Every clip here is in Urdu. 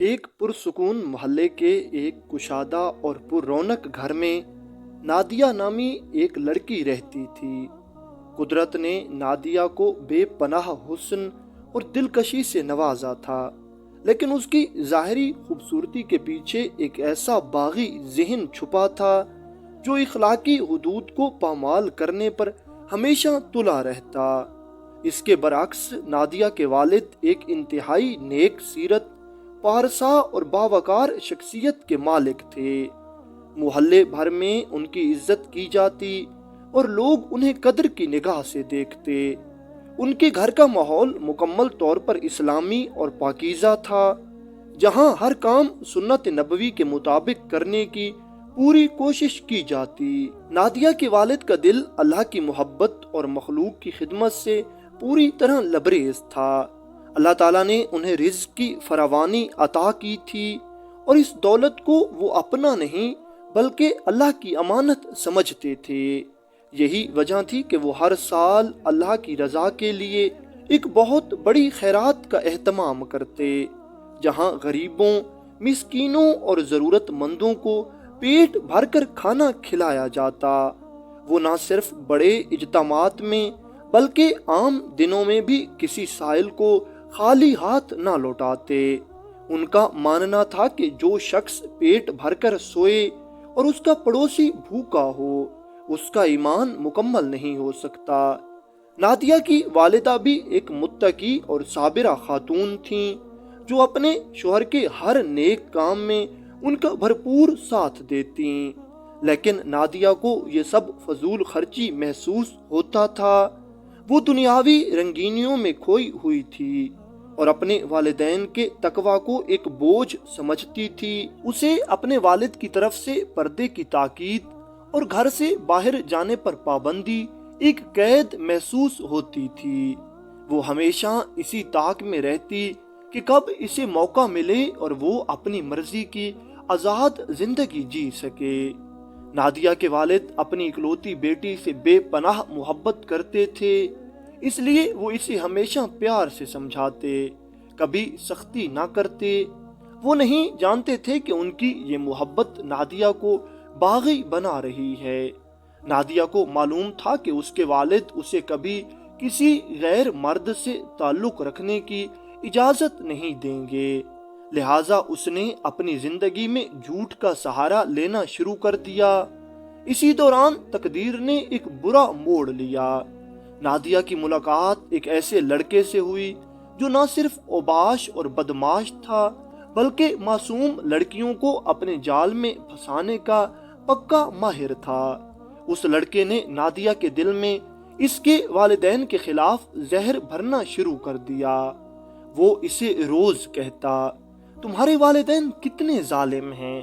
ایک پرسکون محلے کے ایک کشادہ اور پر رونق گھر میں نادیہ نامی ایک لڑکی رہتی تھی۔ قدرت نے نادیہ کو بے پناہ حسن اور دلکشی سے نوازا تھا، لیکن اس کی ظاہری خوبصورتی کے پیچھے ایک ایسا باغی ذہن چھپا تھا جو اخلاقی حدود کو پامال کرنے پر ہمیشہ تلا رہتا۔ اس کے برعکس نادیہ کے والد ایک انتہائی نیک سیرت، پارسا اور باوقار شخصیت کے مالک تھے۔ محلے بھر میں ان کی عزت کی جاتی اور لوگ انہیں قدر کی نگاہ سے دیکھتے۔ ان کے گھر کا ماحول مکمل طور پر اسلامی اور پاکیزہ تھا، جہاں ہر کام سنت نبوی کے مطابق کرنے کی پوری کوشش کی جاتی۔ نادیہ کے والد کا دل اللہ کی محبت اور مخلوق کی خدمت سے پوری طرح لبریز تھا۔ اللہ تعالیٰ نے انہیں رزق کی فراوانی عطا کی تھی اور اس دولت کو وہ اپنا نہیں بلکہ اللہ کی امانت سمجھتے تھے۔ یہی وجہ تھی کہ وہ ہر سال اللہ کی رضا کے لیے ایک بہت بڑی خیرات کا اہتمام کرتے، جہاں غریبوں، مسکینوں اور ضرورت مندوں کو پیٹ بھر کر کھانا کھلایا جاتا۔ وہ نہ صرف بڑے اجتماعات میں بلکہ عام دنوں میں بھی کسی سائل کو خالی ہاتھ نہ لوٹاتے۔ ان کا ماننا تھا کہ جو شخص پیٹ بھر کر سوئے اور اس کا پڑوسی بھوکا ہو، اس کا ایمان مکمل نہیں ہو سکتا۔ نادیہ کی والدہ بھی ایک متقی اور صابرہ خاتون تھیں، جو اپنے شوہر کے ہر نیک کام میں ان کا بھرپور ساتھ دیتی، لیکن نادیہ کو یہ سب فضول خرچی محسوس ہوتا تھا۔ وہ دنیاوی رنگینیوں میں کھوئی ہوئی تھی اور اپنے والدین کے تقوی کو ایک بوجھ سمجھتی تھی۔ اسے اپنے والد کی طرف سے پردے کی تاکید اور گھر سے باہر جانے پر پابندی ایک قید محسوس ہوتی تھی۔ وہ ہمیشہ اسی طاق میں رہتی کہ کب اسے موقع ملے اور وہ اپنی مرضی کی آزاد زندگی جی سکے۔ نادیہ کے والد اپنی اکلوتی بیٹی سے بے پناہ محبت کرتے تھے، اس لیے وہ اسے ہمیشہ پیار سے سمجھاتے، کبھی سختی نہ کرتے۔ وہ نہیں جانتے تھے کہ ان کی یہ محبت نادیہ کو باغی بنا رہی ہے۔ نادیہ کو معلوم تھا کہ اس کے والد اسے کبھی کسی غیر مرد سے تعلق رکھنے کی اجازت نہیں دیں گے، لہٰذا اس نے اپنی زندگی میں جھوٹ کا سہارا لینا شروع کر دیا۔ اسی دوران تقدیر نے ایک برا موڑ لیا۔ نادیہ کی ملاقات ایک ایسے لڑکے سے ہوئی جو نہ صرف اوباش اور بدماش تھا بلکہ معصوم لڑکیوں کو اپنے جال میں پھنسانے کا پکا ماہر تھا۔ اس لڑکے نے نادیہ کے دل میں اس کے والدین کے خلاف زہر بھرنا شروع کر دیا۔ وہ اسے روز کہتا، تمہارے والدین کتنے ظالم ہیں،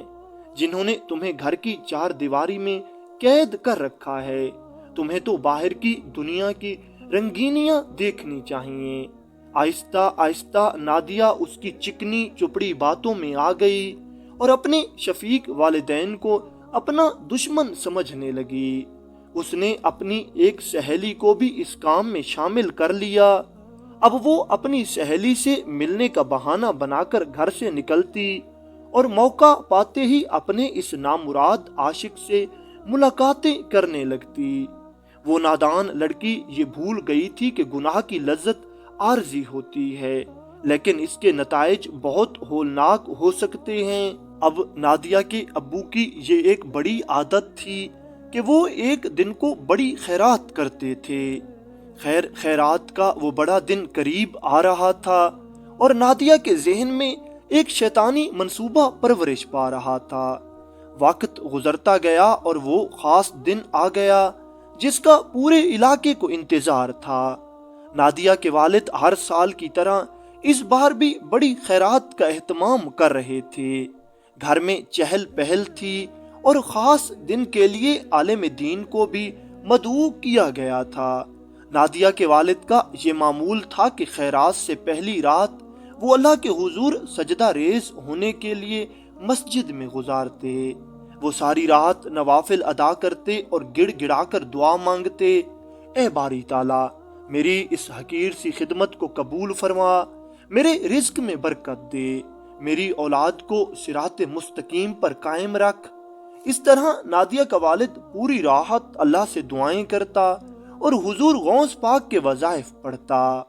جنہوں نے تمہیں گھر کی چار دیواری میں قید کر رکھا ہے۔ تمہیں تو باہر کی دنیا کی رنگینیاں دیکھنی چاہیے۔ آہستہ آہستہ نادیہ اس کی چکنی چپڑی باتوں میں آ گئی اور اپنے شفیق والدین کو اپنا دشمن سمجھنے لگی۔ اس نے اپنی ایک سہیلی کو بھی اس کام میں شامل کر لیا۔ اب وہ اپنی سہیلی سے ملنے کا بہانہ بنا کر گھر سے نکلتی اور موقع پاتے ہی اپنے اس نامراد عاشق سے ملاقاتیں کرنے لگتی۔ وہ نادان لڑکی یہ بھول گئی تھی کہ گناہ کی لذت عارضی ہوتی ہے، لیکن اس کے نتائج بہت ہولناک ہو سکتے ہیں۔ اب نادیہ کے ابو کی یہ ایک بڑی عادت تھی کہ وہ ایک دن کو بڑی خیرات کرتے تھے۔ خیرات کا وہ بڑا دن قریب آ رہا تھا اور نادیہ کے ذہن میں ایک شیطانی منصوبہ پرورش پا رہا تھا۔ وقت گزرتا گیا اور وہ خاص دن آ گیا جس کا پورے علاقے کو انتظار تھا۔ نادیہ کے والد ہر سال کی طرح اس بار بھی بڑی خیرات کا اہتمام کر رہے تھے۔ گھر میں چہل پہل تھی اور خاص دن کے لیے عالم دین کو بھی مدعو کیا گیا تھا۔ نادیہ کے والد کا یہ معمول تھا کہ خیرات سے پہلی رات وہ اللہ کے حضور سجدہ ریز ہونے کے لیے مسجد میں گزارتے۔ وہ ساری رات نوافل ادا کرتے اور گڑ گڑا کر دعا مانگتے، اے باری تعالیٰ، میری اس حقیر سی خدمت کو قبول فرما، میرے رزق میں برکت دے، میری اولاد کو صراط مستقیم پر قائم رکھ۔ اس طرح نادیہ کا والد پوری راحت اللہ سے دعائیں کرتا اور حضور غوث پاک کے وظائف پڑھتا۔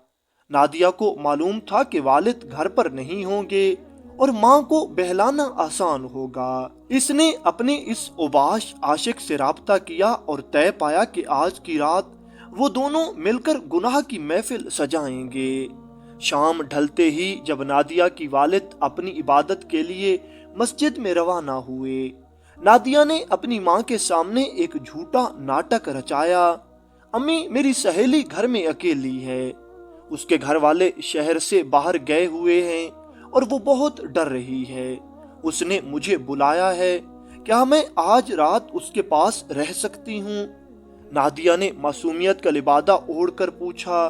نادیہ کو معلوم تھا کہ والد گھر پر نہیں ہوں گے اور ماں کو بہلانا آسان ہوگا۔ اس نے اپنے اس اوباش عاشق سے رابطہ کیا اور طے پایا کہ آج کی رات وہ دونوں مل کر گناہ کی محفل سجائیں گے۔ شام ڈھلتے ہی جب نادیہ کی والد اپنی عبادت کے لیے مسجد میں روانہ ہوئے، نادیہ نے اپنی ماں کے سامنے ایک جھوٹا ناٹک رچایا۔ امی، میری سہیلی گھر میں اکیلی ہے، اس کے گھر والے شہر سے باہر گئے ہوئے ہیں اور وہ بہت ڈر رہی ہے۔ اس نے مجھے بلایا ہے، کیا میں آج رات اس کے پاس رہ سکتی ہوں؟ نادیہ نے معصومیت کا لبادہ اوڑھ کر پوچھا۔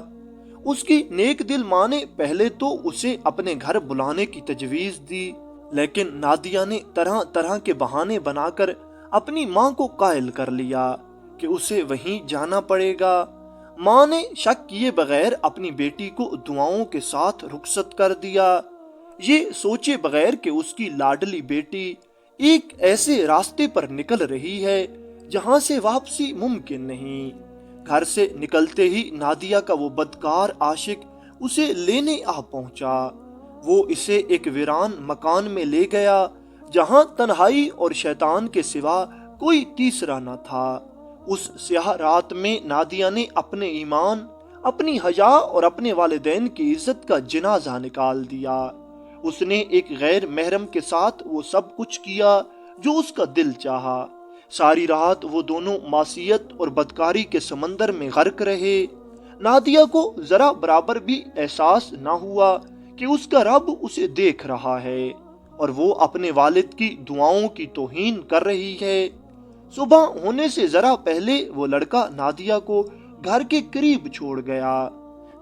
اس کی نیک دل ماں نے پہلے تو اسے اپنے گھر بلانے کی تجویز دی، لیکن نادیہ نے طرح طرح کے بہانے بنا کر اپنی ماں کو قائل کر لیا کہ اسے وہیں جانا پڑے گا۔ ماں نے شک کیے بغیر اپنی بیٹی کو دعاؤں کے ساتھ رخصت کر دیا، یہ سوچے بغیر کہ اس کی لاڈلی بیٹی ایک ایسے راستے پر نکل رہی ہے جہاں سے واپسی ممکن نہیں۔ گھر سے نکلتے ہی نادیہ کا وہ بدکار عاشق اسے لینے آ پہنچا۔ وہ اسے ایک ویران مکان میں لے گیا جہاں تنہائی اور شیطان کے سوا کوئی تیسرا نہ تھا۔ اس سیاہ رات میں نادیہ نے اپنے ایمان، اپنی حیا اور اپنے والدین کی عزت کا جنازہ نکال دیا۔ اس نے ایک غیر محرم کے ساتھ وہ سب کچھ کیا جو اس کا دل چاہا۔ ساری رات وہ دونوں معصیت اور بدکاری کے سمندر میں غرق رہے۔ نادیہ کو ذرا برابر بھی احساس نہ ہوا کہ اس کا رب اسے دیکھ رہا ہے اور وہ اپنے والد کی دعاؤں کی توہین کر رہی ہے۔ صبح ہونے سے ذرا پہلے وہ لڑکا نادیہ کو گھر کے قریب چھوڑ گیا۔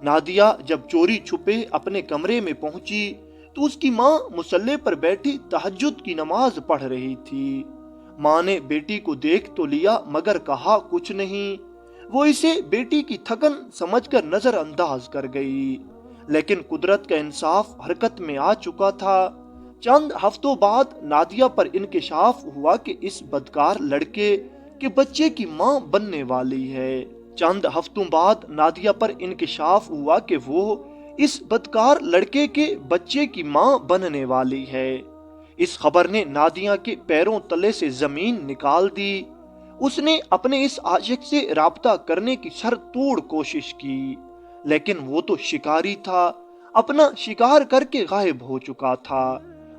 نادیہ جب چوری چھپے اپنے کمرے میں پہنچی تو اس کی ماں مصلی پر بیٹھی تہجد کی نماز پڑھ رہی تھی۔ ماں نے بیٹی کو دیکھ تو لیا مگر کہا کچھ نہیں۔ وہ اسے بیٹی کی تھکن سمجھ کر نظر انداز کر گئی، لیکن قدرت کا انصاف حرکت میں آ چکا تھا۔ چند ہفتوں بعد نادیہ پر انکشاف ہوا کہ اس بدکار لڑکے کے بچے کی ماں بننے والی ہے۔ چند ہفتوں بعد نادیہ پر انکشاف ہوا کہ وہ اس بدکار لڑکے کے بچے کی ماں بننے والی ہے۔ اس خبر نے نادیہ کے پیروں تلے سے زمین نکال دی۔ اس نے اپنے اس عاشق سے رابطہ کرنے کی سر توڑ کوشش کی، لیکن وہ تو شکاری تھا، اپنا شکار کر کے غائب ہو چکا تھا۔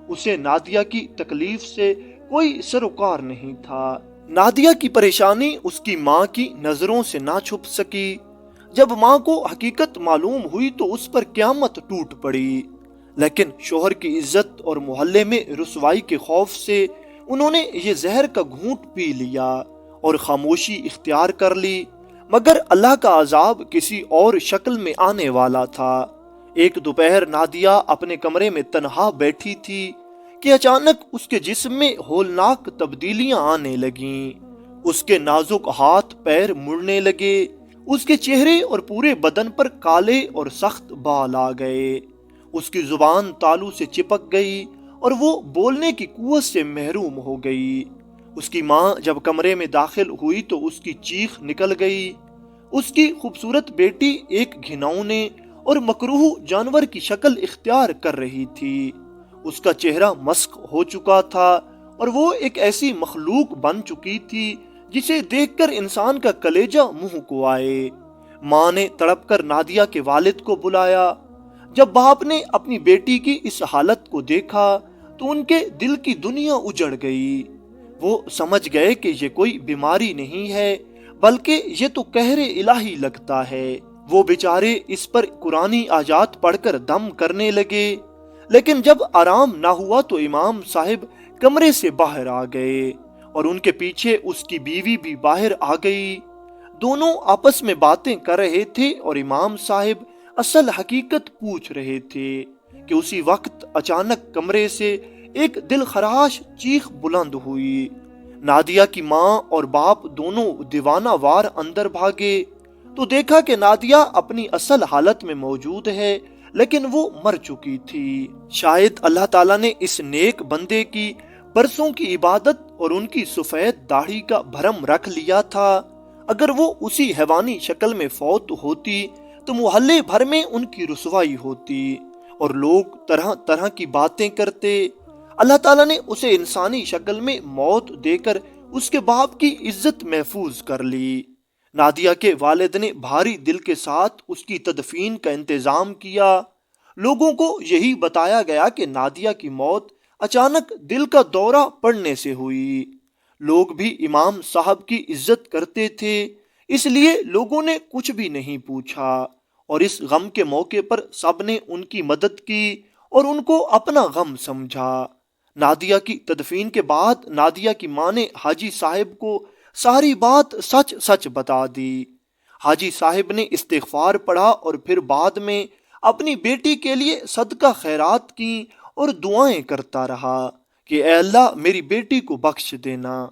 اسے نادیہ کی تکلیف سے کوئی سروکار نہیں تھا۔ نادیہ کی پریشانی اس کی ماں کی نظروں سے نہ چھپ سکی۔ جب ماں کو حقیقت معلوم ہوئی تو اس پر قیامت ٹوٹ پڑی، لیکن شوہر کی عزت اور محلے میں رسوائی کے خوف سے انہوں نے یہ زہر کا گھونٹ پی لیا اور خاموشی اختیار کر لی۔ مگر اللہ کا عذاب کسی اور شکل میں آنے والا تھا۔ ایک دوپہر نادیہ اپنے کمرے میں تنہا بیٹھی تھی کہ اچانک اس کے جسم میں ہولناک تبدیلیاں آنے لگیں۔ اس کے نازک ہاتھ پیر مڑنے لگے، اس کے چہرے اور پورے بدن پر کالے اور سخت بال آ گئے۔ اس کی زبان تالو سے چپک گئی اور وہ بولنے کی قوت سے محروم ہو گئی۔ اس کی ماں جب کمرے میں داخل ہوئی تو اس کی چیخ نکل گئی۔ اس کی خوبصورت بیٹی ایک گھناؤنے اور مکروہ جانور کی شکل اختیار کر رہی تھی۔ اس کا چہرہ مسخ ہو چکا تھا اور وہ ایک ایسی مخلوق بن چکی تھی جسے دیکھ کر انسان کا کلیجہ منہ کو آئے۔ ماں نے تڑپ کر نادیہ کے والد کو بلایا۔ جب باپ نے اپنی بیٹی کی اس حالت کو دیکھا تو ان کے دل کی دنیا اجڑ گئی۔ وہ سمجھ گئے کہ یہ کوئی بیماری نہیں ہے بلکہ یہ تو قہر الہی لگتا ہے۔ وہ بیچارے اس پر قرآنی آیات پڑھ کر دم کرنے لگے، لیکن جب آرام نہ ہوا تو امام صاحب کمرے سے باہر آ گئے اور ان کے پیچھے اس کی بیوی بھی باہر آ گئی۔ دونوں آپس میں باتیں کر رہے تھے اور امام صاحب اصل حقیقت پوچھ رہے تھے کہ اسی وقت اچانک کمرے سے ایک دل خراش چیخ بلند ہوئی۔ نادیہ کی ماں اور باپ دونوں دیوانہ وار اندر بھاگے تو دیکھا کہ نادیہ اپنی اصل حالت میں موجود ہے، لیکن وہ مر چکی تھی۔ شاید اللہ تعالیٰ نے اس نیک بندے کی برسوں کی عبادت اور ان کی سفید داڑھی کا بھرم رکھ لیا تھا۔ اگر وہ اسی حیوانی شکل میں فوت ہوتی تو محلے بھر میں ان کی رسوائی ہوتی اور لوگ طرح طرح کی باتیں کرتے۔ اللہ تعالیٰ نے اسے انسانی شکل میں موت دے کر اس کے باپ کی عزت محفوظ کر لی۔ نادیہ کے والد نے بھاری دل کے ساتھ اس کی تدفین کا انتظام کیا۔ لوگوں کو یہی بتایا گیا کہ نادیہ کی موت اچانک دل کا دورہ پڑنے سے ہوئی۔ لوگ بھی امام صاحب کی عزت کرتے تھے، اس لیے لوگوں نے کچھ بھی نہیں پوچھا، اور اس غم کے موقع پر سب نے ان کی مدد کی اور ان کو اپنا غم سمجھا۔ نادیہ کی تدفین کے بعد نادیہ کی ماں نے حاجی صاحب کو ساری بات سچ سچ بتا دی۔ حاجی صاحب نے استغفار پڑھا اور پھر بعد میں اپنی بیٹی کے لیے صدقہ خیرات کی اور دعائیں کرتا رہا کہ اے اللہ میری بیٹی کو بخش دینا۔